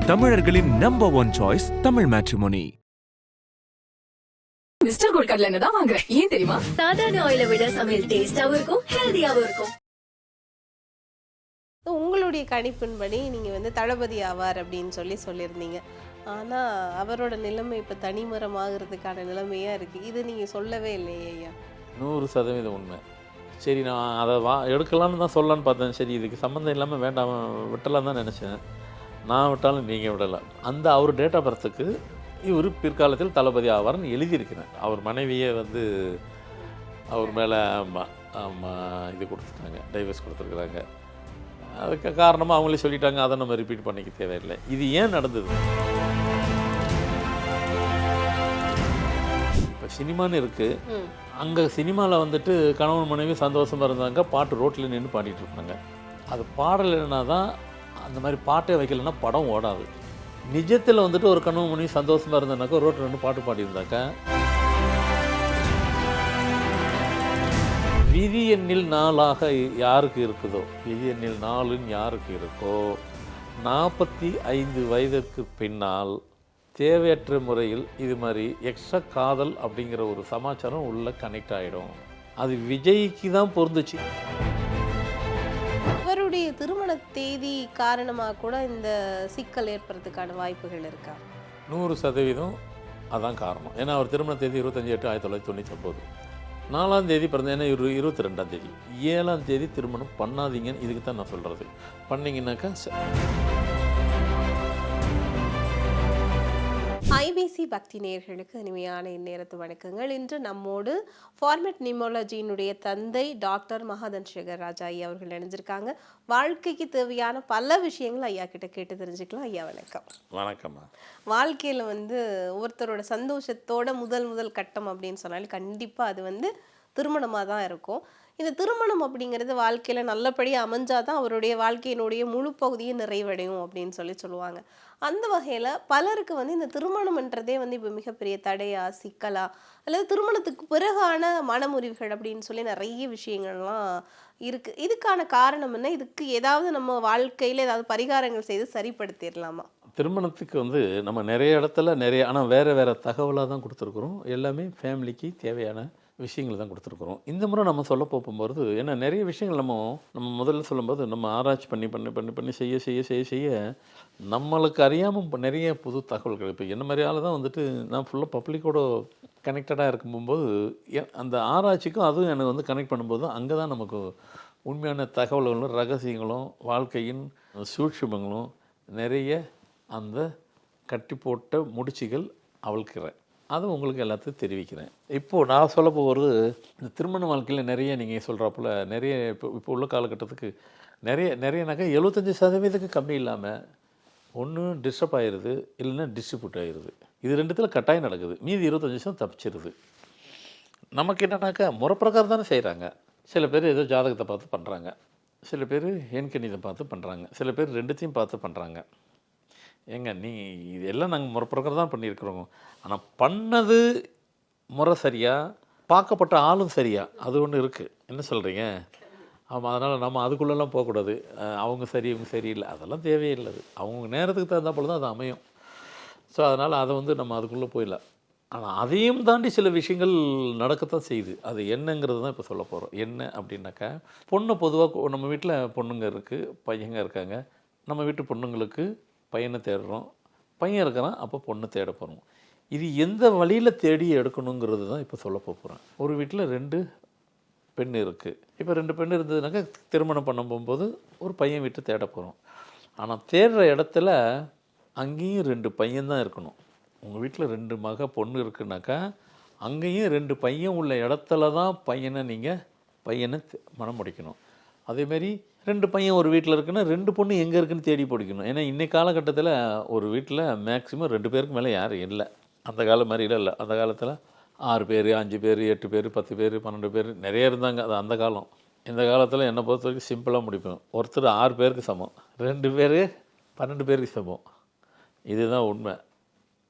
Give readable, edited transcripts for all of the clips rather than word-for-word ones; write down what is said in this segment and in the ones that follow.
தமிழர்களின் number one choice Tamil Matrimony. Mr Gold கடலை எண்ணெய் தான் வாங்குறேன். ஏன் தெரியுமா? சாதாரண ஆயிலை விட சமையல் டேஸ்டாவும் இருக்கும், ஹெல்தியாவும் இருக்கும். உங்களுடைய கணிப்பின்படி நீங்கள் வந்து தளபதி ஆவார் அப்படின்னு சொல்லியிருந்தீங்க. ஆனால் அவரோட நிலைமை இப்போ தனிமரமாகிறதுக்கான நிலைமையாக இருக்குது. இது நீங்கள் சொல்லவே இல்லையே ஐயா. 100% உண்மை. சரி, நான் அதை எடுக்கலான்னு தான் சொல்லலான்னு பார்த்தேன். சரி, இதுக்கு சம்மந்தம் இல்லாமல் வேண்டாம் விட்டலாம் தான் நினச்சேன். நான் விட்டாலும் நீங்கள் விடலாம். அந்த அவர் டேட் ஆஃப் பர்த்துக்கு இவர் பிற்காலத்தில் தளபதி ஆவார்னு எழுதியிருக்கிறேன். அவர் மனைவியே வந்து அவர் மேலே இது கொடுத்துட்டாங்க, டைவர்ஸ் கொடுத்துருக்குறாங்க. அதுக்கு காரணமாக அவங்களே சொல்லிட்டாங்க. அதை நம்ம ரிப்பீட் பண்ணிக்க தேவையில்லை. இது ஏன் நடந்தது? இப்போ சினிமான்னு இருக்குது. அங்கே சினிமாவில் வந்துட்டு கணவன் மனைவி சந்தோஷமாக இருந்தாங்க, பாட்டு ரோட்டில் நின்று பாடிட்டு இருப்பாங்க. அது பாடலைன்னா தான், அந்த மாதிரி பாட்டே வைக்கலைன்னா படம் ஓடாது. நிஜத்தில் வந்துட்டு ஒரு கணவன் மனைவி சந்தோஷமாக இருந்தானாக்கா ரோட்டில் நின்று பாட்டு பாடியிருந்தாக்கா, விதி எண்ணில் 4ஆக யாருக்கு இருக்குதோ, விதி எண்ணில் 4ன்னு யாருக்கு இருக்கோ, 45 வயதிற்கு பின்னால் தேவையற்ற முறையில் இது மாதிரி எக்ஸ்ட்ரா காதல் அப்படிங்கிற ஒரு சமாச்சாரம் உள்ள கனெக்ட் ஆகிடும். அது விஜய்க்கு தான் பொருந்துச்சு. அவருடைய திருமண தேதி காரணமாக கூட இந்த சிக்கல் ஏற்படுறதுக்கான வாய்ப்புகள் இருக்கா? 100% அதான் காரணம். ஏன்னா அவர் திருமண தேதி 25/8/1999, 4ஆம் தேதி பிறந்த, ஏன்னா 22ஆம் தேதி, 7ஆம் தேதி திருமணம் பண்ணாதீங்கன்னு இதுக்கு தான் நான் சொல்கிறது. பண்ணிங்கன்னாக்கா ஐபிசி பக்தி நேயர்களுக்கு இனிமையான இந்நேரத்து வணக்கங்கள். இன்று நம்மோடு ஃபார்மேட் நியூமராலஜியினுடைய தந்தை டாக்டர் மகாதன் சேகர் ராஜா ஐயா அவர்கள் இணைஞ்சிருக்காங்க. வாழ்க்கைக்கு தேவையான பல விஷயங்கள் ஐயா கிட்ட கேட்டு தெரிஞ்சுக்கலாம். ஐயா வணக்கம். வணக்கம்மா. வாழ்க்கையில் வந்து ஒருத்தரோட சந்தோஷத்தோட முதல் கட்டம் அப்படின்னு சொன்னாலும் கண்டிப்பாக அது வந்து திருமணமாக தான் இருக்கும். இந்த திருமணம் அப்படிங்கிறது வாழ்க்கையில் நல்லபடியாக அமைஞ்சாதான் அவருடைய வாழ்க்கையினுடைய முழு பகுதியும் நிறைவடையும் அப்படின்னு சொல்லுவாங்க. அந்த வகையில் பலருக்கு வந்து இந்த திருமணம்ன்றதே வந்து இப்போ மிகப்பெரிய தடையா, சிக்கலா, அல்லது திருமணத்துக்கு பிறகான மனமுறிவுகள் அப்படின்னு சொல்லி நிறைய விஷயங்கள்லாம் இருக்குது. இதுக்கான காரணம் என்ன? இதுக்கு ஏதாவது நம்ம வாழ்க்கையில் ஏதாவது பரிகாரங்கள் செய்து சரிப்படுத்திடலாமா? திருமணத்துக்கு வந்து நம்ம நிறைய இடத்துல ஆனால் வேறு தகவலாக தான் கொடுத்துருக்குறோம். எல்லாமே ஃபேமிலிக்கு தேவையான விஷயங்கள் தான் கொடுத்துருக்குறோம். இந்த முறை நம்ம சொல்ல போகும்போது, ஏன்னா நிறைய விஷயங்கள் நம்ம முதல்ல சொல்லும்போது நம்ம ஆராய்ச்சி பண்ணி செய்ய நம்மளுக்கு அறியாமல் நிறைய புது தகவல்கள். இப்போ என்ன மாதிரி ஆள் தான் வந்துட்டு நான் ஃபுல்லாக பப்ளிக்கோட கனெக்டடாக இருக்கும்போது அந்த ஆராய்ச்சிக்கும் அதுவும் எனக்கு வந்து கனெக்ட் பண்ணும்போது அங்கே தான் நமக்கு உண்மையான தகவல்களும் ரகசியங்களும் வாழ்க்கையின் சூட்சுமங்களும் நிறைய அந்த கட்டி போட்ட முடிச்சுகள் அவள்கிறேன். அது உங்களுக்கு எல்லாத்தையும் தெரிவிக்கிறேன். இப்போது நான் சொல்ல போகிறது, இந்த திருமண வாழ்க்கையில் நிறைய நீங்கள் சொல்கிறாப்புல நிறைய இப்போ உள்ள காலகட்டத்துக்கு நிறையனாக்கா 75% கம்மி இல்லாமல் ஒன்று டிஸ்டர்ப் ஆகிடுது, இல்லைன்னா டிஸ்ட்ரிபியூட் ஆகிடுது. இது ரெண்டுத்தில் கட்டாயம் நடக்குது. மீதி 25% தப்பிச்சிருது. நமக்கு என்னன்னாக்கா முறைப்பிரகாரம் தானே செய்கிறாங்க. சில பேர் ஏதோ ஜாதகத்தை பார்த்து பண்ணுறாங்க, சில பேர் எண்கணிதம் பார்த்து பண்ணுறாங்க, சில பேர் ரெண்டுத்தையும் பார்த்து பண்ணுறாங்க. ஏங்க இதெல்லாம் நாங்கள் முறைப்பிரகாரம் தான் பண்ணியிருக்கிறோங்க. ஆனால் பண்ணது முறை சரியா, பார்க்கப்பட்ட ஆளும் சரியா, அது ஒன்று இருக்குது. என்ன சொல்கிறீங்க? ஆமாம். அதனால் நம்ம அதுக்குள்ளெல்லாம் போகக்கூடாது. அவங்க சரி இவங்க சரியில்லை, அதெல்லாம் தேவையில்லை. அது அவங்க நேரத்துக்கு தகுந்த போல தான் அது அமையும். ஸோ அதனால் அதை வந்து நம்ம அதுக்குள்ளே போயிடலாம். ஆனால் அதையும் தாண்டி சில விஷயங்கள் நடக்கத்தான் செய்யுது. அது என்னங்கிறது தான் இப்போ சொல்ல போகிறோம். என்ன அப்படின்னாக்கா, பொண்ணு பொதுவாக நம்ம வீட்டில் பொண்ணுங்க இருக்குது, பையங்க இருக்காங்க. நம்ம வீட்டு பொண்ணுங்களுக்கு பையனை தேடுறோம், பையன் இருக்கிறான், அப்போ பொண்ணு தேட போகிறோம். இது எந்த வழியில் தேடி எடுக்கணுங்கிறது தான் இப்போ சொல்ல போகிறேன். ஒரு வீட்டில் 2 பெண் இருக்குது. இப்போ 2 பெண் இருந்ததுனாக்கா திருமணம் பண்ண போகும்போது ஒரு பையன் வீட்டு தேட போகிறோம். ஆனால் தேடுற இடத்துல அங்கேயும் 2 பையன் தான் இருக்கணும். உங்கள் வீட்டில் 2 பொண்ணு இருக்குனாக்கா அங்கேயும் 2 பையன் உள்ள இடத்துல தான் பையனை மனம் முடிக்கணும். அதேமாரி 2 பையன் ஒரு வீட்டில் இருக்குன்னா 2 பொண்ணு எங்கே இருக்குன்னு தேடி பிடிக்கணும். ஏன்னா இன்றைக்கு காலகட்டத்தில் ஒரு வீட்டில் மேக்ஸிமம் 2 பேருக்கு மேலே யாரும் இல்லை. அந்த காலம் மாதிரி இல்லை. அந்த காலத்தில் 6 பேர், 5 பேர், 8 பேர், 10 பேர், 12 பேர் நிறைய இருந்தாங்க. அது அந்த காலம். இந்த காலத்தில் என்னை பொறுத்த வரைக்கும் சிம்பிளாக முடிப்போம். ஒருத்தர் 6 பேருக்கு சமம், 2 பேர் 12 பேருக்கு சமம். இதுதான் உண்மை.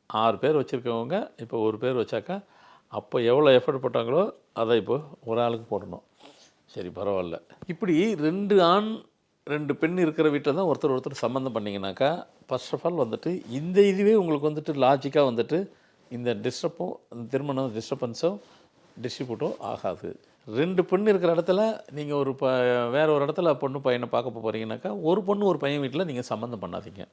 6 பேர் வச்சுருக்கவங்க இப்போ 1 பேர் வச்சாக்கா அப்போ எவ்வளோ எஃபர்ட் போட்டாங்களோ அதை இப்போ ஒரு ஆளுக்கு போடணும். சரி, பரவாயில்ல. இப்படி 2 ஆண் 2 பெண் இருக்கிற வீட்டில் தான் ஒருத்தர் சம்மந்தம் பண்ணிங்கனாக்கா ஃபர்ஸ்ட் ஆஃப் ஆல் வந்துட்டு இந்த இதுவே உங்களுக்கு வந்துட்டு லாஜிக்காக வந்துட்டு இந்த திருமணம் டிஸ்டர்பன்ஸோ டிஸ்ட்ரிபியூட்டோ ஆகாது. 2 பெண் இருக்கிற இடத்துல நீங்கள் வேற ஒரு இடத்துல பொண்ணு பையனை பார்க்க போகிறீங்கனாக்கா ஒரு பொண்ணு ஒரு பையன் வீட்டில் நீங்கள் சம்மந்தம் பண்ணாதீங்க.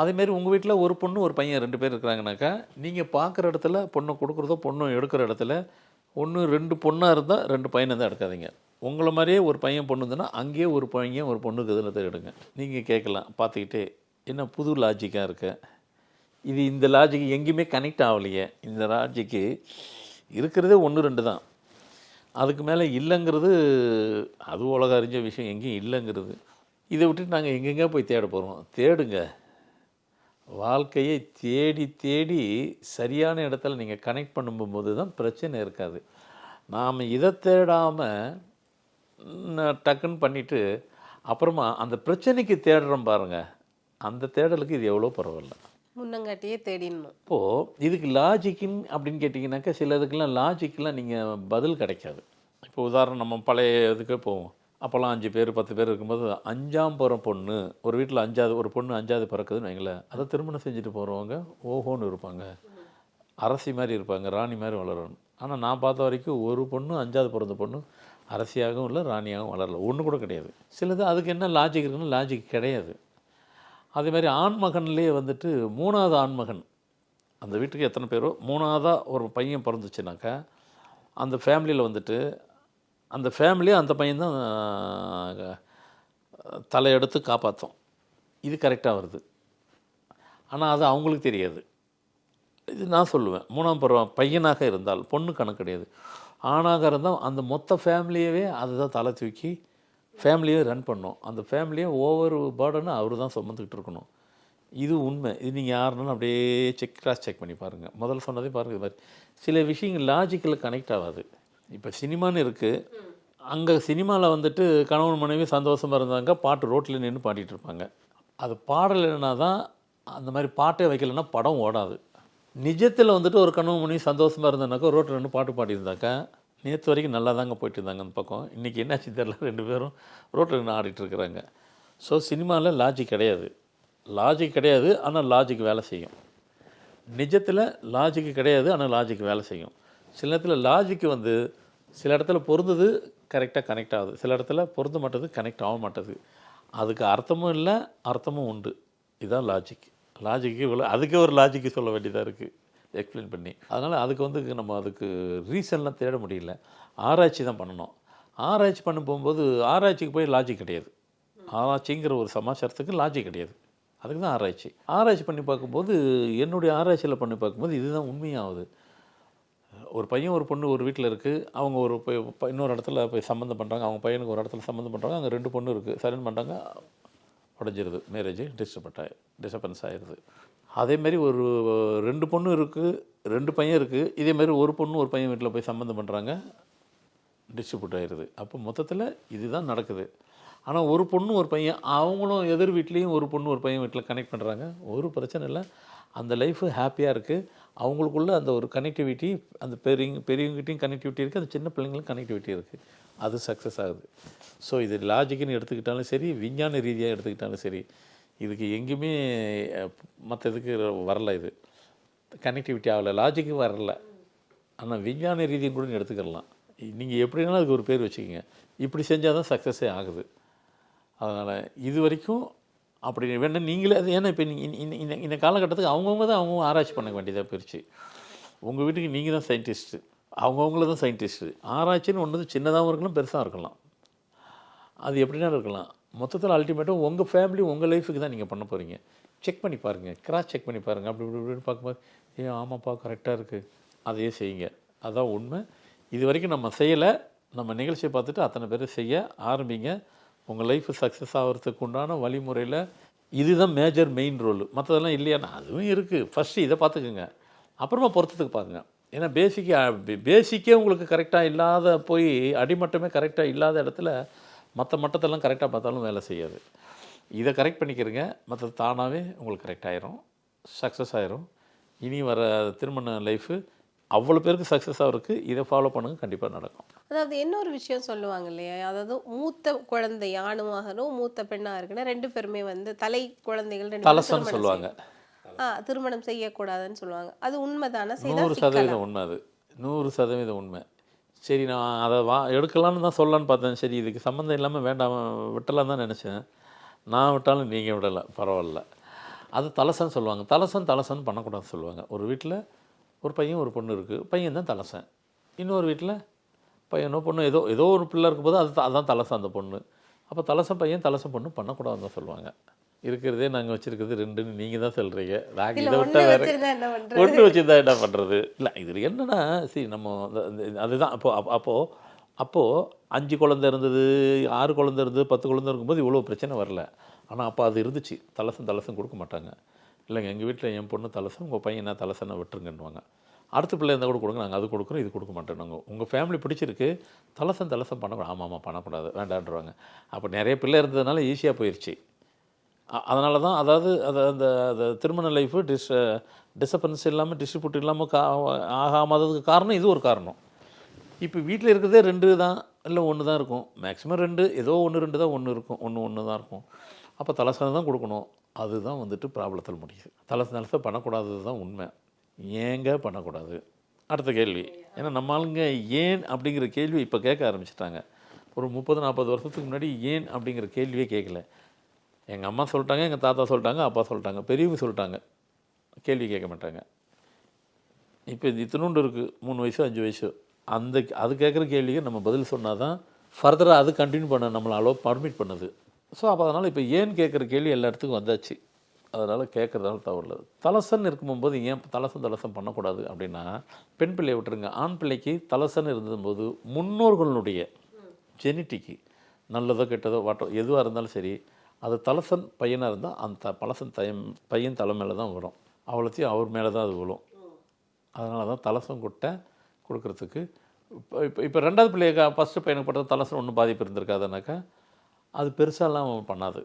அதேமாரி உங்கள் வீட்டில் ஒரு பொண்ணு ஒரு பையன் 2 பேர் இருக்கிறாங்கனாக்கா நீங்கள் பார்க்குற இடத்துல பொண்ணை கொடுக்குறதோ பொண்ணு எடுக்கிற இடத்துல 2 பொண்ணாக இருந்தால் 2 பையனை தான் எடுக்காதீங்க. உங்களை மாதிரியே ஒரு பையன் பொண்ணு இருந்ததுன்னா அங்கேயே ஒரு பையன் ஒரு பொண்ணுக்கு இதில் எடுங்க. நீங்கள் கேட்கலாம் பார்த்துக்கிட்டே, என்ன புது லாஜிக்காக இருக்க, இது இந்த லாஜிக்கு எங்கேயுமே கனெக்ட் ஆகலையே, இந்த லாஜிக்கு இருக்கிறதே 1-2 தான், அதுக்கு மேலே இல்லைங்கிறது அது உலக அறிஞ்ச விஷயம், எங்கேயும் இல்லைங்கிறது. இதை விட்டுட்டு நாங்கள் எங்கெங்கே போய் தேட போகிறோம்? தேடுங்க. வாழ்க்கையை தேடி தேடி சரியான இடத்துல நீங்கள் கனெக்ட் பண்ணும்போது தான் பிரச்சனை இருக்காது. நாம் இதை தேடாமல் டக்குன்னு பண்ணிவிட்டு அப்புறமா அந்த பிரச்சனைக்கு தேடுறோம் பாருங்கள், அந்த தேடலுக்கு இது எவ்வளோ பரவாயில்ல, முன்னங்காட்டியே தேடிடணும். இப்போது இதுக்கு லாஜிக்கின் அப்படின்னு கேட்டிங்கனாக்கா சில இதுக்கெல்லாம் லாஜிக்கெலாம் நீங்கள் பதில் கிடைக்காது. இப்போ உதாரணம் நம்ம பழைய இதுக்கு போவோம். அப்போல்லாம் 5 பேர் 10 பேர் இருக்கும்போது 5ஆம் பிறம் பொண்ணு ஒரு வீட்டில் 5ஆவது ஒரு பொண்ணு 5ஆவது பிறக்குதுன்னு வைங்களேன், அதை திருமணம் செஞ்சுட்டு போகிறவங்க ஓஹோன்னு இருப்பாங்க, அரசி மாதிரி இருப்பாங்க, ராணி மாதிரி வளரணும். ஆனால் நான் பார்த்த வரைக்கும் ஒரு பொண்ணு 5ஆவது பிறந்த பொண்ணு அரசியாகவும் இல்லை ராணியாகவும் வளரல, ஒன்று கூட கிடையாது. சிலது அதுக்கு என்ன லாஜிக் இருக்குன்னு லாஜிக் கிடையாது. அதேமாதிரி ஆண்மகன்லேயே வந்துட்டு 3ஆவது ஆண்மகன், அந்த வீட்டுக்கு எத்தனை பேரோ 3ஆவதாக ஒரு பையன் பிறந்துச்சுனாக்கா அந்த ஃபேமிலியில் வந்துட்டு அந்த ஃபேமிலியை அந்த பையன் தான் தலையெடுத்து காப்பாற்றும். இது கரெக்டாக வருது. ஆனால் அது அவங்களுக்கு தெரியாது. இது நான் சொல்லுவேன், 3ஆம் பருவம் பையனாக இருந்தால் பொண்ணு கணக்கு கிடையாது, ஆணாக இருந்தால் அந்த மொத்த ஃபேமிலியவே அதுதான் தலை தூக்கி ஃபேமிலியை ரன் பண்ணணும். அந்த ஃபேமிலியை ஒவ்வொரு பேர்டனும் அவர் தான் சுமந்துக்கிட்டு இருக்கணும். இது உண்மை. இது நீங்கள் யாருனாலும் அப்படியே கிராஸ் செக் பண்ணி பாருங்கள். முதல்ல சொன்னதே பாருங்கள், இது மாதிரி சில விஷயங்கள் லாஜிக்கில் கனெக்ட் ஆகாது. இப்போ சினிமான்னு இருக்குது, அங்கே சினிமாவில் வந்துட்டு கணவன் மனைவி சந்தோஷமாக இருந்தாங்க, பாட்டு ரோட்டில் நின்று பாடிட்டு இருப்பாங்க. அது பாடலைன்னா தான், அந்த மாதிரி பாட்டே வைக்கலைன்னா படம் ஓடாது. நிஜத்தில் வந்துட்டு ஒரு கணவன் மனைவி சந்தோஷமாக இருந்தானாக்கா ரோட்டில் நின்று பாட்டு பாடியிருந்தாக்கா நேற்று வரைக்கும் நல்லா தாங்க போயிட்டு இருந்தாங்க அந்த பக்கம், இன்றைக்கி என்னாச்சு தெரியல, 2 பேரும் ரோட்டில் நின்று ஆடிட்டுருக்குறாங்க. ஸோ சினிமாவில் லாஜிக் கிடையாது, லாஜிக் கிடையாது, ஆனால் லாஜிக் வேலை செய்யும். நிஜத்தில் லாஜிக்கு கிடையாது, ஆனால் லாஜிக் வேலை செய்யும். சில நேரத்தில் லாஜிக்கு வந்து சில இடத்துல பொருந்தது கரெக்டாக கனெக்ட் ஆகுது, சில இடத்துல பொருந்த மாட்டது கனெக்ட் ஆக மாட்டது. அதுக்கு அர்த்தமும் இல்லை அர்த்தமும் உண்டு. இதுதான் லாஜிக். லாஜிக்கு இவ்வளோ, அதுக்கே ஒரு லாஜிக்கு சொல்ல வேண்டியதாக இருக்குது எக்ஸ்பிளைன் பண்ணி. அதனால் அதுக்கு வந்து நம்ம அதுக்கு ரீசன்லாம் தேட முடியல, ஆராய்ச்சி தான் பண்ணணும். ஆராய்ச்சி பண்ண போகும்போது ஆராய்ச்சிக்கு போய் லாஜிக் கிடையாது. ஆராய்ச்சிங்கிற ஒரு சமாச்சாரத்துக்கு லாஜிக் கிடையாது, அதுக்கு தான் ஆராய்ச்சி. ஆராய்ச்சி பண்ணி பார்க்கும்போது, என்னுடைய ஆராய்ச்சியில் பண்ணி பார்க்கும்போது இதுதான் உண்மையாகுது. ஒரு பையன் ஒரு பொண்ணு ஒரு வீட்டில் இருக்குது, அவங்க ஒரு இன்னொரு இடத்துல போய் சம்மந்தம் பண்ணுறாங்க, அவங்க பையனுக்கு ஒரு இடத்துல சம்மந்தம் பண்ணுறாங்க, அங்கே 2 பொண்ணு இருக்குது, சரின்னு பண்ணுறாங்க, உடஞ்சிருது, மேரேஜ் டிஸ்டர்பன்ஸ் ஆகிடுது. அதேமாரி ஒரு 2 பொண்ணு இருக்குது, 2 பையன் இருக்குது, இதேமாரி ஒரு பொண்ணு ஒரு பையன் வீட்டில் போய் சம்மந்தம் பண்ணுறாங்க, டிஸ்ட்ரிபியூட் ஆகிடுது. அப்போ மொத்தத்தில் இதுதான் நடக்குது. ஆனால் ஒரு பொண்ணு ஒரு பையன் அவங்களும் எதிர் வீட்லேயும் ஒரு பொண்ணு ஒரு பையன் வீட்டில் கனெக்ட் பண்ணுறாங்க, ஒரு பிரச்சனை இல்லை, அந்த லைஃபு ஹாப்பியாக இருக்குது. அவங்களுக்குள்ள அந்த ஒரு கனெக்டிவிட்டி, அந்த பெரியவங்ககிட்டையும் கனெக்டிவிட்டி இருக்குது, அந்த சின்ன பிள்ளைங்களும் கனெக்டிவிட்டி இருக்குது, அது சக்ஸஸ் ஆகுது. ஸோ இது லாஜிக்குன்னு எடுத்துக்கிட்டாலும் சரி, விஞ்ஞான ரீதியாக எடுத்துக்கிட்டாலும் சரி, இதுக்கு எங்கேயுமே மற்ற இதுக்கு வரல, இது கனெக்டிவிட்டி ஆகலை, லாஜிக்கு வரல. ஆனால் விஞ்ஞான ரீதியும் கூட எடுத்துக்கிடலாம். நீங்கள் எப்படினாலும் அதுக்கு ஒரு பேர் வச்சுக்கோங்க, இப்படி செஞ்சால் தான் சக்ஸஸே ஆகுது. அதனால் இது வரைக்கும் அப்படி வேணால் நீங்களே அது, ஏன்னா இப்போ இந்த காலகட்டத்துக்கு அவங்கவுங்க தான் அவங்க ஆராய்ச்சி பண்ண வேண்டியதாக போயிடுச்சு. உங்கள் வீட்டுக்கு நீங்கள் தான் சயின்டிஸ்ட்டு, அவங்கவுங்கள தான் சயின்டிஸ்ட்டு. ஆராய்ச்சின்னு ஒன்று சின்னதாகவும் இருக்கலாம் பெருசாக இருக்கலாம், அது எப்படினாலும் இருக்கலாம். மொத்தத்தில் அல்டிமேட்டாக உங்கள் ஃபேமிலி உங்கள் லைஃபுக்கு தான் நீங்கள் பண்ண போகிறீங்க. செக் பண்ணி பாருங்கள், கிராஸ் செக் பண்ணி பாருங்கள். அப்படி இப்படின்னு பார்க்கும்போது ஆமாப்பா கரெக்டாக இருக்குது, அதையே செய்யுங்க, அதுதான் உண்மை. இது வரைக்கும் நம்ம செய்யலை, நம்ம நிகழ்ச்சியை பார்த்துட்டு அத்தனை பேர் செய்ய ஆரம்பிங்க. உங்கள் லைஃப் சக்ஸஸ் ஆகிறதுக்கு உண்டான வழிமுறையில் இதுதான் மேஜர் மெயின் ரோல். மற்றதெல்லாம் இல்லையானா அதுவும் இருக்குது. ஃபஸ்ட்டு இதை பார்த்துக்குங்க, அப்புறமா பொறுத்ததுக்கு பாருங்க. ஏன்னா பேசிக்கே உங்களுக்கு கரெக்டாக இல்லாத போய் அடிமட்டமே கரெக்டாக இல்லாத இடத்துல மற்ற மட்டத்தெல்லாம் கரெக்டாக பார்த்தாலும் வேலை செய்யாது. இதை கரெக்ட் பண்ணிக்கிறங்க, மற்றது தானாகவே உங்களுக்கு கரெக்ட் ஆயிரும், சக்ஸஸ் ஆயிரும். இனி வர திருமண லைஃபு அவ்வளோ பேருக்கு சக்ஸஸ் ஆகிறதுக்கு இதை ஃபாலோ பண்ணுங்கள், கண்டிப்பாக நடக்கும். அதாவது இன்னொரு விஷயம் சொல்லுவாங்க இல்லையா? அதாவது மூத்த குழந்தை ஆணுமாகணும், மூத்த பெண்ணா இருக்குன்னா 2 பேருமே வந்து குழந்தைகள் 2 பேரும் தலசன்னு சொல்லுவாங்க. திருமணம் செய்யக்கூடாதுன்னு சொல்லுவாங்க. அது உண்மைதானா? செய்தா 100% சிக்கலா? உண்மை அது. 100% உண்மை. சரி நான் அதை எடுக்கலான்னு தான் சொல்லலான்னு பார்த்தேன். சரி இதுக்கு சம்மந்தம் இல்லாமல் வேண்டாம் விட்டலான்னு தான் நினச்சேன். நான் விட்டாலும் நீங்கள் விடலை, பரவாயில்ல. அது தலசன்னு சொல்லுவாங்க. தலசன்னு பண்ணக்கூடாதுன்னு சொல்லுவாங்க. ஒரு வீட்டில் ஒரு பையன் ஒரு பொண்ணு இருக்குது. பையன் தான் தலசன். இன்னொரு வீட்டில் பையனோ பொண்ணு ஏதோ ஒரு பிள்ளை இருக்கும்போது அதுதான் தலசம் அந்த பொண்ணு. அப்போ தலசம் பையன் தலசம் பொண்ணு பண்ணக்கூடாதுன்னு தான் சொல்லுவாங்க. இருக்கிறதே நாங்கள் வச்சுருக்கிறது 2ன்னு நீங்கள் தான் சொல்கிறீங்க. நாங்கள் இல்ல இதை ஒண்ணு விட்டால் வேறு வச்சிருந்தா என்ன பண்றது? ஒன்று வச்சுருந்தா என்ன பண்ணுறது? இல்லை இதில் என்னென்னா நம்ம அதுதான் அப்போது 5 குழந்தை இருந்தது, 6 குழந்தை இருந்தது, 10 குழந்தை இருக்கும்போது இவ்வளோ பிரச்சனை வரல. ஆனால் அப்போ அது இருந்துச்சு. தலசம் கொடுக்க மாட்டாங்க. இல்லைங்க எங்கள் வீட்டில் என் பொண்ணு தலசம், உங்கள் பையன் என்ன தலசனை விட்டுருங்கன்னுவாங்க. அடுத்த பிள்ளை இருந்தால் கூட கொடுங்க, நாங்கள் அது கொடுக்குறோம், இது கொடுக்க மாட்டோம். நாங்கள் உங்கள் ஃபேமிலி பிடிச்சிருக்கு, தலசம் பண்ணக்கூடாது. ஆமாம் பண்ணக்கூடாது, வேண்டான்றாங்க. அப்போ நிறைய பிள்ளை இருந்ததுனால ஈஸியாக போயிடுச்சு. அதனால தான் அதாவது அந்த திருமண லைஃபு டிஸ்டர்பன்ஸ் இல்லாமல் டிஸ்ட்ரிபியூட் இல்லாமல் ஆகாமதுக்கு காரணம் இது ஒரு காரணம். இப்போ வீட்டில் இருக்கிறதே 2 தான், இல்லை 1 தான் இருக்கும். மேக்ஸிமம் 2, ஏதோ 1 2 தான் இருக்கும், ஒன்று தான் இருக்கும். அப்போ தலசனை தான் கொடுக்கணும். அதுதான் வந்துட்டு ப்ராப்ளத்தில் முடியுது. தலசை பண்ணக்கூடாதது தான் உண்மை. ஏங்க பண்ணக்கூடாது? அடுத்த கேள்வி. ஏன்னா நம்ம ஆளுங்க ஏன் அப்படிங்கிற கேள்வி இப்போ கேட்க ஆரம்பிச்சிட்டாங்க. ஒரு 30-40 வருஷத்துக்கு முன்னாடி ஏன் அப்படிங்கிற கேள்வியே கேட்கல. எங்கள் அம்மா சொல்லிட்டாங்க, எங்கள் தாத்தா சொல்லிட்டாங்க, அப்பா சொல்லிட்டாங்க, பெரியவங்க சொல்லிட்டாங்க, கேள்வி கேட்க மாட்டாங்க. இப்போ இது இத்தினோண்டு இருக்குது, 3 வயசோ 5 வயசோ, அது கேட்குற கேள்விக்கு நம்ம பதில் சொன்னால் தான் ஃபர்தராக அது கண்டினியூ பண்ண நம்மளை பர்மிட் பண்ணுது. ஸோ அப்போ அதனால் இப்போ ஏன் கேட்குற கேள்வி எல்லா இடத்துக்கும் வந்தாச்சு. அதனால் கேட்குறதால தவறு. தலசன் இருக்கும்போது ஏன் தலசம் பண்ணக்கூடாது அப்படின்னா, பெண் பிள்ளையை விட்டுருங்க, ஆண் பிள்ளைக்கு தலசன் இருந்தபோது முன்னோர்களுடைய ஜெனட்டிக்கு நல்லதோ கெட்டதோ எதுவாக இருந்தாலும் சரி, அது தலசன் பையனாக இருந்தால் அந்த பையன் தலை மேலே தான் வரும். அவ்வளோத்தையும் அவர் மேலே தான் அது விழும். அதனால தான் தலசம் கொடுக்கறதுக்கு இப்போ 2வது பிள்ளைய ஃபஸ்ட்டு பையனுக்கு பட்டது தலசன் ஒன்றும் பாதிப்பு இருந்திருக்காதுனாக்கா அது பெருசாலாம் பண்ணாது.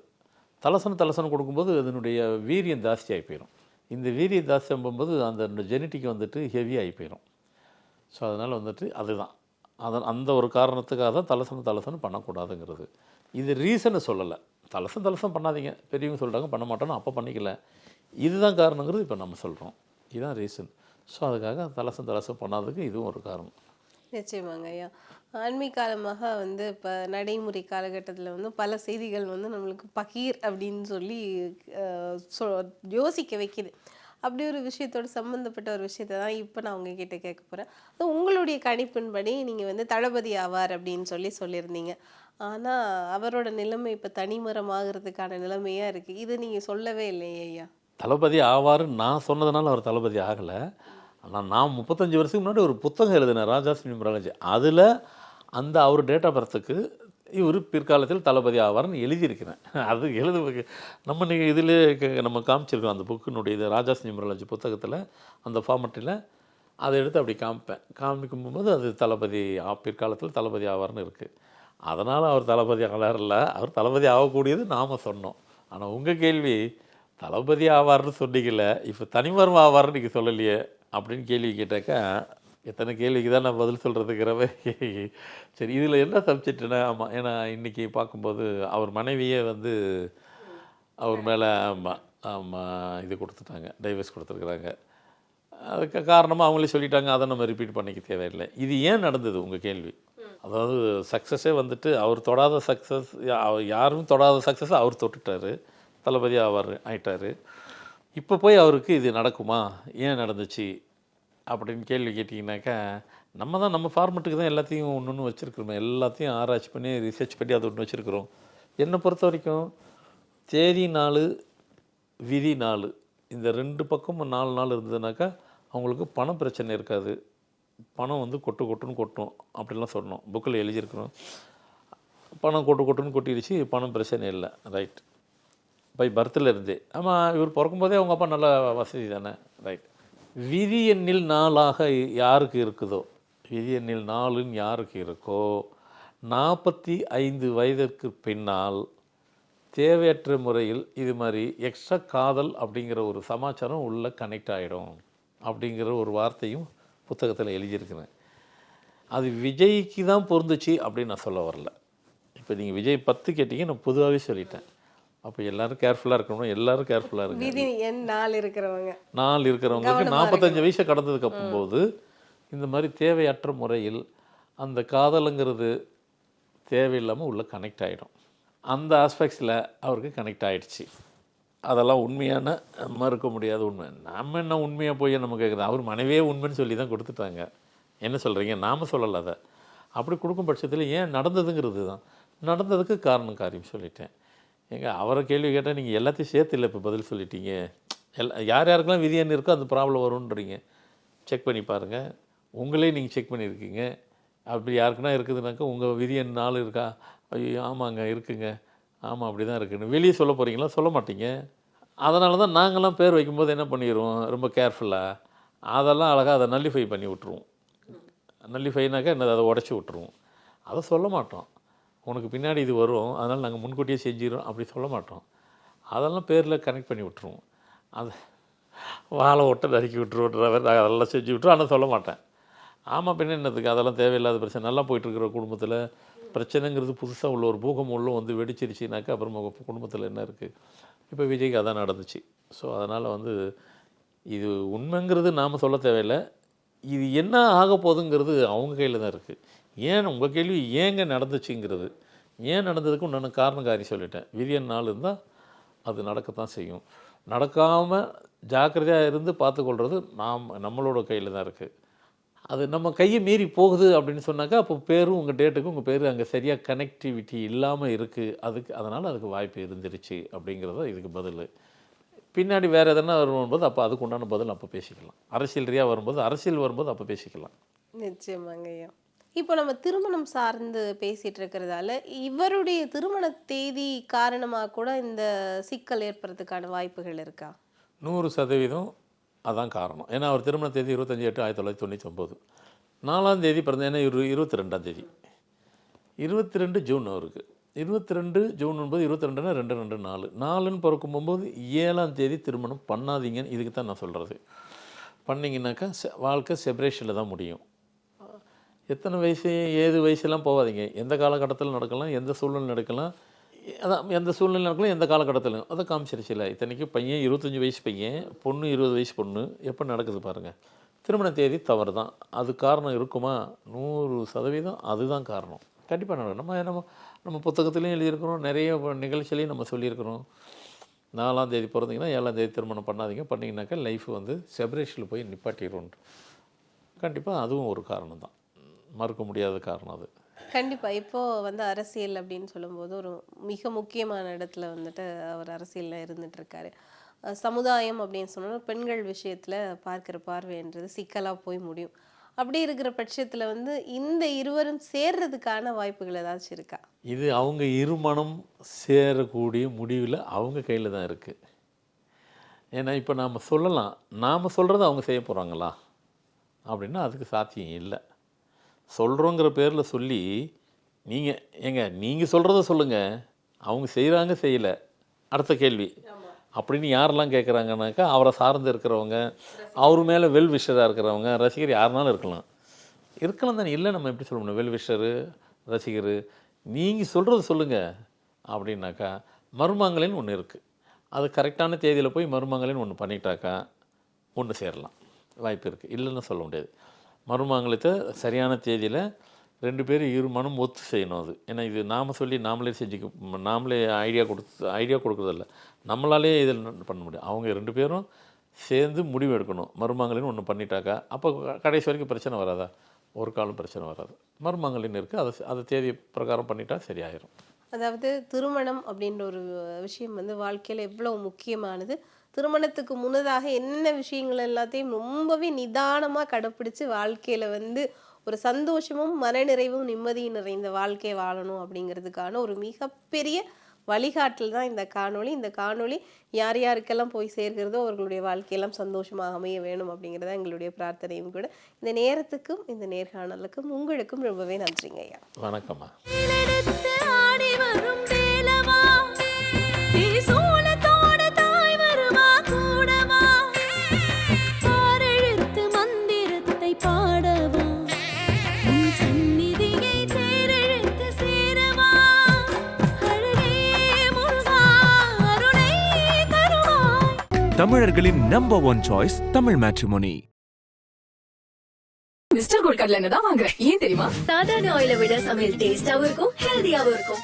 தலசன் கொடுக்கும்போது அதனுடைய வீரியம் ஜாஸ்தியாகி போயிடும். இந்த வீரியம் ஜாஸ்தி ஆகும்போது அந்த ஜெனட்டிக் வந்துட்டு ஹெவியாகி போயிடும். ஸோ அதனால் வந்துட்டு அதுதான் அந்த ஒரு காரணத்துக்காக தான் தலசன் பண்ணக்கூடாதுங்கிறது. இது ரீசனை சொல்லலை. தலசம் பண்ணாதீங்க, பெரியவங்க சொல்கிறாங்க பண்ண மாட்டோன்னு, அப்போ பண்ணிக்கல, இதுதான் காரணங்கிறது இப்போ நம்ம சொல்கிறோம். இதுதான் ரீசன். ஸோ அதுக்காக தலசம் பண்ணாததுக்கு இதுவும் ஒரு காரணம். நிச்சயமாங்க ஐயா. ஆன்மீக காலமாக வந்து இப்போ நடைமுறை காலகட்டத்தில் வந்து பல செய்திகள் வந்து நம்மளுக்கு பகீர் அப்படின்னு சொல்லி யோசிக்க வைக்கிது. அப்படி ஒரு விஷயத்தோடு சம்மந்தப்பட்ட ஒரு விஷயத்தை தான் இப்போ நான் உங்ககிட்ட கேட்க போகிறேன். அது உங்களுடைய கணிப்பின்படி நீங்கள் வந்து தளபதி ஆவார் அப்படின்னு சொல்லியிருந்தீங்க. ஆனால் அவரோட நிலைமை இப்போ தனிமரமாகிறதுக்கான நிலைமையாக இருக்குது. இது நீங்கள் சொல்லவே இல்லையே ஐயா. தளபதி ஆவார்னு நான் சொன்னதுனால அவர் தளபதி ஆகலை. ஆனால் நான் 35 வருஷத்துக்கு முன்னாடி ஒரு புத்தகம் எழுதினேன், ராஜாஸ் நியூமராலஜி. அதில் அவர் டேட் ஆஃப் பர்த்துக்கு இவர் பிற்காலத்தில் தளபதி ஆவார்னு எழுதியிருக்கிறேன். அது நம்ம இதில் நம்ம காமிச்சிருக்கோம் அந்த புக்கினுடைய இது ராஜாஸ் நியூமராலஜி புத்தகத்தில் அந்த ஃபார்மட்டில் அதை எடுத்து அப்படி காமிக்கும்போது அது பிற்காலத்தில் தளபதி ஆவார்னு இருக்குது. அதனால் அவர் தளபதி ஆகல, அவர் தளபதி ஆகக்கூடியது நாம் சொன்னோம். ஆனால் உங்கள் கேள்வி தளபதி ஆவார்னு சொன்னீங்கல்ல, இப்போ தனிமரம் ஆவார்னு நீங்கள் சொல்லலையே அப்படின்னு கேள்வி கேட்டாக்கா, எத்தனை கேள்விக்கு தான் நான் பதில் சொல்கிறதுக்கிறவே. சரி, இதில் என்ன சப்ஜெக்ட்னா, ஆமாம், ஏன்னா இன்றைக்கி பார்க்கும்போது அவர் மனைவியே வந்து அவர் மேலே இது கொடுத்துட்டாங்க, டைவர்ஸ் கொடுத்துருக்குறாங்க. அதுக்கு காரணமாக அவங்களே சொல்லிட்டாங்க, அதை நம்ம ரிப்பீட் பண்ணிக்க தேவையில்லை. இது ஏன் நடந்தது உங்கள் கேள்வி. அதாவது சக்ஸஸே வந்துட்டு அவர் தொடாத சக்ஸஸ், யாரும் தொடாத சக்ஸஸ் அவர் தொட்டுட்டார், தளபதி ஆயிட்டார். இப்போ போய் அவருக்கு இது நடக்குமா, ஏன் நடந்துச்சு அப்படின்னு கேள்வி கேட்டிங்கனாக்கா, நம்ம ஃபார்மெட்டுக்கு தான் எல்லாத்தையும் ஒன்று வச்சுருக்குறோம். எல்லாத்தையும் ஆராய்ச்சி பண்ணி ரிசர்ச் பண்ணி அது ஒன்று வச்சுருக்குறோம். என்னை பொறுத்த வரைக்கும் தேதி 4 விதி 4 இந்த 2 பக்கமும் 4 நாள் இருந்ததுனாக்கா அவங்களுக்கு பண பிரச்சனை இருக்காது. பணம் வந்து கொட்டும் அப்படிலாம் சொன்னோம், புக்கில் எழுதியிருக்கிறோம். பணம் கொட்டுன்னு கொட்டிடுச்சு, பணம் பிரச்சனை இல்லை, ரைட், பை பர்த்தில் இருந்தே. ஆமாம், இவர் பிறக்கும்போதே அவங்க அப்பா நல்ல வசதி தானே, ரைட். விதி எண்ணில் 4 யாருக்கு இருக்குதோ, விதி எண்ணில் 4ன்னு யாருக்கு இருக்கோ, 45 வயதிற்கு பின்னால் தேவையற்ற முறையில் இது மாதிரி எக்ஸ்ட்ரா காதல் அப்படிங்கிற ஒரு சமாச்சாரம் உள்ள கனெக்ட் ஆகிடும் அப்படிங்கிற ஒரு வார்த்தையும் புத்தகத்தில் எழுதியிருக்கிறேன். அது விஜய்க்கு தான் பொருந்துச்சு அப்படின்னு நான் சொல்ல வரல. இப்போ நீங்கள் விஜய் 10 கேட்டீங்க, நான் பொதுவாகவே சொல்லிட்டேன். அப்போ எல்லாரும் கேர்ஃபுல்லாக இருக்கணும், எல்லாரும் கேர்ஃபுல்லாக இருங்க. விதி எண் 4 இருக்கிறவங்க 4 இருக்கிறவங்களுக்கு 45 வயசை கடந்ததுக்கு அப்பும்போது இந்த மாதிரி தேவையற்ற முறையில் அந்த காதலுங்கிறது தேவையில்லாமல் உள்ள கனெக்ட் ஆகிடும். அந்த ஆஸ்பெக்ட்ஸில் அவருக்கு கனெக்ட் ஆகிடுச்சு. அதெல்லாம் உண்மையான மறுக்க முடியாத உண்மை. நம்ம என்ன உண்மையாக போய் நம்ம கேட்குறது, அவர் மனைவியே உண்மைன்னு சொல்லி தான் கொடுத்துட்டாங்க. என்ன சொல்கிறீங்க? நாம் சொல்லலை அதை. அப்படி கொடுக்கும் பட்சத்தில் ஏன் நடந்ததுங்கிறது தான். நடந்ததுக்கு காரணம் காரியம் சொல்லிட்டேன். அவரை கேள்வி கேட்டால் நீங்கள் எல்லாத்தையும் சேர்த்து இல்லை இப்போ பதில் சொல்லிட்டீங்க. யார் யாருக்கெல்லாம் விதியன்னு இருக்கோ அந்த ப்ராப்ளம் வரும்ன்றீங்க. செக் பண்ணி பாருங்கள். உங்களே நீங்கள் செக் பண்ணியிருக்கீங்க. அப்படி யாருக்குன்னா இருக்குதுனாக்கா உங்கள் விதியன் 4 இருக்கா? ஐயோ ஆமாங்க இருக்குங்க, ஆமாம் அப்படி தான் இருக்குன்னு வெளியே சொல்ல போகிறீங்களா? சொல்ல மாட்டீங்க. அதனால தான் நாங்கள்லாம் பேர் வைக்கும்போது என்ன பண்ணிடுவோம், ரொம்ப கேர்ஃபுல்லாக அதெல்லாம் அழகாக அதை நல்லிஃபை பண்ணி விட்ருவோம். நல்லிஃபைனாக்கா என்னது, அதை உடச்சி விட்ருவோம். அதை சொல்ல மாட்டோம். உனக்கு பின்னாடி இது வரும், அதனால் நாங்கள் முன்கூட்டியே செஞ்சிடும் அப்படி சொல்ல மாட்டோம். அதெல்லாம் பேரில் கனெக்ட் பண்ணி விட்ருவோம். அதை வாழை ஒட்ட நறுக்கி விட்டுருவோன்ற மாதிரி நாங்கள் அதெல்லாம் செஞ்சு விட்ருவோம். ஆனால் சொல்ல மாட்டேன். ஆமாம் பின்ன என்னத்துக்கு, அதெல்லாம் தேவையில்லாத பிரச்சனை. நல்லா போயிட்டுருக்கிற குடும்பத்தில் பிரச்சனைங்கிறது புதுசாக உள்ள ஒரு பூகம் உள்ள வந்து வெடிச்சிருச்சுனாக்கா அப்புறமா குடும்பத்தில் என்ன இருக்குது? இப்போ விஜய்க்கு அதான் நடந்துச்சு. ஸோ அதனால் இது உண்மைங்கிறது நாம் சொல்ல தேவையில்லை. இது என்ன ஆக போகுதுங்கிறது அவங்க கையில் தான் இருக்குது. ஏன் உங்கள் கேள்வி ஏங்க நடந்துச்சுங்கிறது, ஏன் நடந்ததுக்கு உண்டான காரணம் காரியம் சொல்லிட்டேன். விதியன் 4 இருந்தால் அது நடக்கத்தான் செய்யும். நடக்காமல் ஜாக்கிரதையாக இருந்து பார்த்துக்கொள்வது நம்மளோட கையில் தான் இருக்குது. அது நம்ம கையை மீறி போகுது அப்படின்னு சொன்னாக்கா அப்போ பேரும் உங்கள் டேட்டுக்கும் உங்கள் பேர் அங்கே சரியாக கனெக்டிவிட்டி இல்லாமல் இருக்குது. அதனால் அதுக்கு வாய்ப்பு இருந்துருச்சு அப்படிங்கிறத இதுக்கு பதில். பின்னாடி வேறு எதனா வரும்போது அப்போ அதுக்கு உண்டான பதில் அப்போ பேசிக்கலாம். அரசியல் ரீதியாக வரும்போது, அரசியல் வரும்போது அப்போ பேசிக்கலாம். நிச்சயமாங்க ஐயா. இப்போ நம்ம திருமணம் சார்ந்து பேசிகிட்டு இருக்கிறதால இவருடைய திருமண தேதி காரணமாக கூட இந்த சிக்கல் ஏற்படுறதுக்கான வாய்ப்புகள் இருக்கா? 100% அதான் காரணம். ஏன்னா அவர் திருமண தேதி 25/8/1999, 4ஆம் தேதி பிறந்த. ஏன்னா 22ஆம் தேதி 22 ஜூன் அவருக்கு. 22 ஜூன் 22னா 2 4ன்னு பிறக்கும் போகும்போது 7ஆம் தேதி திருமணம் பண்ணாதீங்கன்னு இதுக்கு தான் நான் சொல்கிறது. பண்ணிங்கனாக்கா வாழ்க்கை செப்பரேஷனில் தான் முடியும். எத்தனை வயசு ஏது வயசுலாம் போகாதீங்க. எந்த காலகட்டத்தில் நடக்கலாம், எந்த சூழ்நிலை நடக்கலாம், அதான் எந்த சூழ்நிலை நடக்கலாம், எந்த காலகட்டத்திலும். அதை காமிச்சிருச்சுல. இத்தனைக்கு பையன் 25 வயசு பையன், பொண்ணு 20 வயசு பொண்ணு. எப்போ நடக்குது பாருங்கள். திருமண தேதி தவறு தான். அது காரணம் இருக்குமா? 100% அதுதான் காரணம். கண்டிப்பாக நடக்கும். நம்ம புத்தகத்துலேயும் எழுதியிருக்கிறோம், நிறைய நிகழ்ச்சியிலையும் நம்ம சொல்லியிருக்கிறோம். 4ஆம் தேதி பிறந்தீங்கன்னா 7ஆம் தேதி திருமணம் பண்ணாதீங்க. பண்ணிங்கனாக்கா லைஃப் செப்பரேஷனில் போய் நிப்பாட்டிடும். கண்டிப்பாக அதுவும் ஒரு காரணம் தான், மறுக்க முடியாத காரணம் அது. கண்டிப்பாக. இப்போது அரசியல் அப்படின்னு சொல்லும்போது ஒரு மிக முக்கியமான இடத்துல அவர் அரசியலில் இருந்துகிட்ருக்காரு. சமுதாயம் அப்படின்னு சொன்னால் பெண்கள் விஷயத்தில் பார்க்குற பார்வைன்றது சிக்கலாக போய் முடியும். அப்படி இருக்கிற பட்சத்தில் இந்த இருவரும் சேர்றதுக்கான வாய்ப்புகள் ஏதாச்சும் இருக்கா? இது அவங்க இருமனம் சேரக்கூடிய முடிவில் அவங்க கையில் தான் இருக்குது. ஏன்னா இப்போ நாம் சொல்லலாம், நாம் சொல்கிறத அவங்க செய்ய போகிறாங்களா அப்படின்னா அதுக்கு சாத்தியம் இல்லை. சொல்கிறோங்கிற பேரில் சொல்லி நீங்கள் சொல்கிறத சொல்லுங்கள், அவங்க செய்கிறாங்க செய்யலை அடுத்த கேள்வி அப்படின்னு யாரெல்லாம் கேட்குறாங்கனாக்கா அவரை சார்ந்து இருக்கிறவங்க, அவர் மேலே வெல் விஷராக இருக்கிறவங்க, ரசிகர் யாருனாலும் இருக்கலாம் தானே. இல்லை நம்ம எப்படி சொல்ல முடியும்? வெல் விஷரு ரசிகர் நீங்கள் சொல்கிறத சொல்லுங்கள் அப்படின்னாக்கா மருமங்களின்னு ஒன்று இருக்குது. அது கரெக்டான தேதியில் போய் மருமங்களின்னு ஒன்று பண்ணிட்டாக்கா ஒன்று சேரலாம், வாய்ப்பு இருக்குது. இல்லைன்னு சொல்ல முடியாது. மருமங்கலத்தை சரியான தேதியில் 2 பேரும் இருமனம் ஒத்து செய்யணும். அது ஏன்னா இது நாம் சொல்லி நாமளே ஐடியா கொடுக்குறதில்ல, நம்மளாலே இதில் பண்ண முடியும். அவங்க 2 பேரும் சேர்ந்து முடிவு எடுக்கணும். மருமங்களின்னு ஒன்று பண்ணிட்டாக்கா அப்போ கடைசி வரைக்கும் பிரச்சனை வராதா? ஒரு காலம் பிரச்சனை வராது. மருமங்களின்னு இருக்குது, அதை தேதி பிரகாரம் பண்ணிட்டா சரியாயிரும். அதாவது திருமணம் அப்படின்ற ஒரு விஷயம் வாழ்க்கையில் எவ்வளோ முக்கியமானது. திருமணத்துக்கு முன்னதாக என்ன விஷயங்கள் எல்லாத்தையும் ரொம்பவே நிதானமாக கடைப்பிடிச்சு வாழ்க்கையில் ஒரு சந்தோஷமும் மனநிறைவும் நிம்மதியும் நிறைந்த வாழ்க்கையை வாழணும் அப்படிங்கிறதுக்கான ஒரு மிகப்பெரிய வழிகாட்டல் தான் இந்த காணொளி. இந்த காணொளி யார் யாருக்கெல்லாம் போய் சேர்கிறதோ அவர்களுடைய வாழ்க்கையெல்லாம் சந்தோஷமாக அமைய வேணும் அப்படிங்கிறத எங்களுடைய பிரார்த்தனையும் கூட. இந்த நேரத்துக்கும் இந்த நேர்காணலுக்கும் உங்களுக்கும் ரொம்பவே நன்றிங்க ஐயா. வணக்கம்மா. பாடவா தமிழர்களின் number one choice Tamil Matrimony. Mr Gold கடலை எண்ணெய் தான் வாங்குறேன். ஏன் தெரியுமா? சாதாரண ஆயிலை விட சமையல் டேஸ்டாவும் இருக்கும், ஹெல்தியாவும் இருக்கும்.